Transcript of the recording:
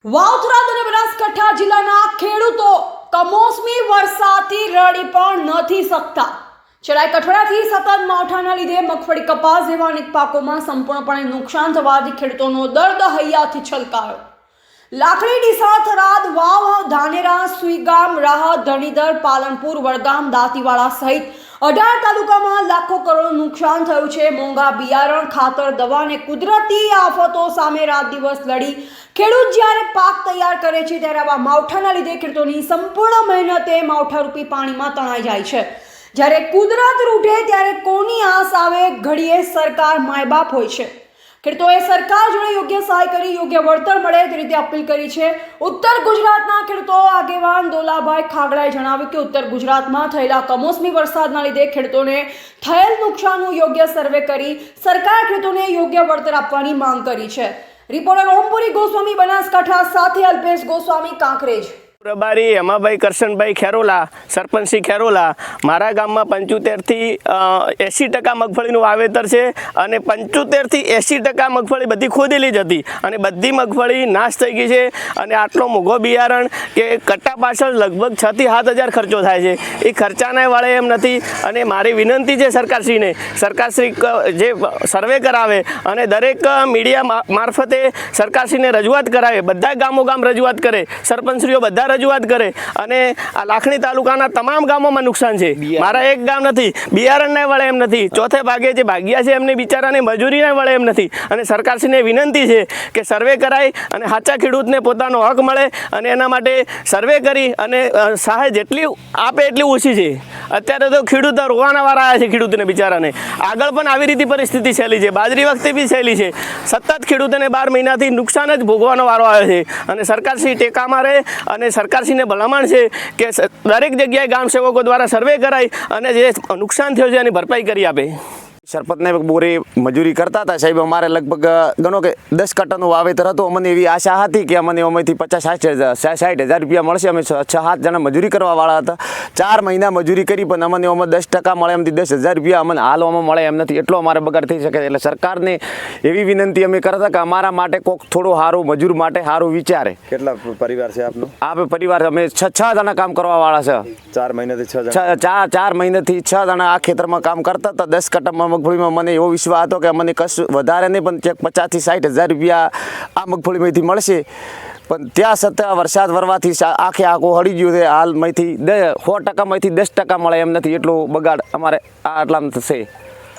વાવથરા અને બનાસકાંઠા જિલ્લાના ખેડૂતો કમોસમી વરસાદથી રડી પણ નથી શકતા। છેલ્લા એક અઠવાડિયાથી સતત માવઠાના લીધે મગફળી, કપાસ જેવા અનેક પાકોમાં સંપૂર્ણપણે નુકસાન થવાથી ખેડૂતોનો દર્દ હૈયાથી છલકાયો। લાખણી, ડીસા, થરાદ, વાવ, ધાનેરા, સુઈગામ, રાહત, ધણીધર, પાલનપુર, વડગામ, દાંતીવાડા સહિત 18 તાલુકામાં લાખો કરોડ નુકસાન થયું છે। મોંઘા બિયારણ, ખાતર, દવા અને કુદરતી આફતો સામે રાત દિવસ લડી ખેડૂત જ્યારે પાક તૈયાર કરે છે ત્યારે આવા માવઠાના લીધે ખેડૂતોની સંપૂર્ણ મહેનતે માવઠારૂપી પાણીમાં તણાઈ જાય છે। જ્યારે કુદરત રૂઠે ત્યારે કોની આસ આવે? ઘડીએ સરકાર માયબાપ હોય છે। ખેડૂતોએ સરકાર જોડે યોગ્ય સહાય કરી યોગ્ય વળતર મળે તે રીતે અપીલ કરી છે। ઉત્તર ગુજરાતના ખેડૂતો આગેવાન દોલાભાઈ ખાગડાએ જણાવ્યું કે ઉત્તર ગુજરાતમાં થયેલા કમોસમી વરસાદના લીધે ખેડૂતોને થયેલ નુકસાનનું યોગ્ય સર્વે કરી સરકાર ખેડૂતોને યોગ્ય વળતર આપવાની માંગ કરી છે। રિપોર્ટર ઓમપુરી ગોસ્વામી, બનાસકાંઠા સાથે અલ્પેશ ગોસ્વામી, કાંકરેજ। પ્રભારી હેમાભાઈ કરશનભાઈ ખેરોલા, સરપંચશ્રી ખેરોલા, મારા ગામમાં 75 થી 80% મગફળીનું વાવેતર છે અને 75 થી 80% મગફળી બધી ખોદેલી જ હતી અને બધી મગફળી નાશ થઈ ગઈ છે અને આટલો મોંઘો બિયારણ કે કટ્ટા પાછળ લગભગ 6 થી 7 હજાર ખર્ચો થાય છે। એ ખર્ચાને વળે એમ નથી અને મારી વિનંતી છે સરકારશ્રીને, સરકારશ્રી જે સર્વે કરાવે અને દરેક મીડિયા મારફતે સરકારશ્રીને રજૂઆત કરાવે, બધા ગામો રજૂઆત કરે, સરપંચશ્રીઓ બધા રજૂઆત કરે અને આ લાખણી તાલુકાના તમામ ગામોમાં નુકસાન છે। મારા એક ગામ નથી, બિયારણને વળે એમ નથી, ચોથે ભાગે જે ભાગ્યા છે એમને બિચારાને મજૂરીને વળે એમ નથી અને સરકારશ્રીને વિનંતી છે કે સર્વે કરાય અને સાચા ખેડૂતને પોતાનો હક મળે અને એના માટે સર્વે કરી અને સહાય જેટલી આપે એટલી ઓછી છે। અત્યારે તો ખેડૂતો રોવાના વાળા આવ્યા છે, ખેડૂતને બિચારાને આગળ પણ આવી રીતે પરિસ્થિતિ સહેલી છે, બાજરી વખતે બી સહેલી છે। સતત ખેડૂતોને 12 મહિનાથી નુકસાન જ ભોગવાનો વારો આવ્યો છે અને સરકારશ્રી ટેકામાં રહે અને સરકારશ્રીને ભલામણ છે કે દરેક જગ્યાએ ગામ સેવકો દ્વારા સર્વે કરાય અને જે નુકસાન થયું છે એની ભરપાઈ કરી આપે। સરપંચને બોરે મજૂરી કરતા હતા સાહેબ, અમારે લગભગ ગણો કે 10 કટ્ટાનું વાવેતર હતું। અમને એવી આશા હતી કે અમને એમાંથી 50-60 હજાર રૂપિયા મળશે। અમે 6-7 જણા મજૂરી કરવાવાળા હતા, 4 મહિના મજૂરી કરી પણ અમને એમાં 10% મળે, એમથી 10,000 રૂપિયા અમને હાલવામાં મળે એમ નથી, એટલો અમારે બગાડ થઈ શકે। એટલે સરકારને એવી વિનંતી અમે કરતા કે અમારા માટે કોઈક થોડું સારું મજૂર માટે સારું વિચારે। કેટલા પરિવાર છે આપનો? આપણે પરિવાર અમે 6 જણા કામ કરવાવાળા છે। 4 મહિનાથી 6 જણા? 4 મહિનાથી 6 જણા આ ખેતરમાં કામ કરતા હતા। 10 કટ્ટામાં મગફળીમાં મને એવો વિશ્વાસ હતો કે મને કશું વધારે નહીં પણ 50 થી 60 હજાર રૂપિયા આ મગફળીમાંથી મળશે, પણ ત્યાં છતાં વરસાદ વરવાથી આખો હળી ગયું છે। હાલમાંથી 100%માંથી 10% મળે એમ નથી, એટલો બગાડ અમારે આટલામાં થશે।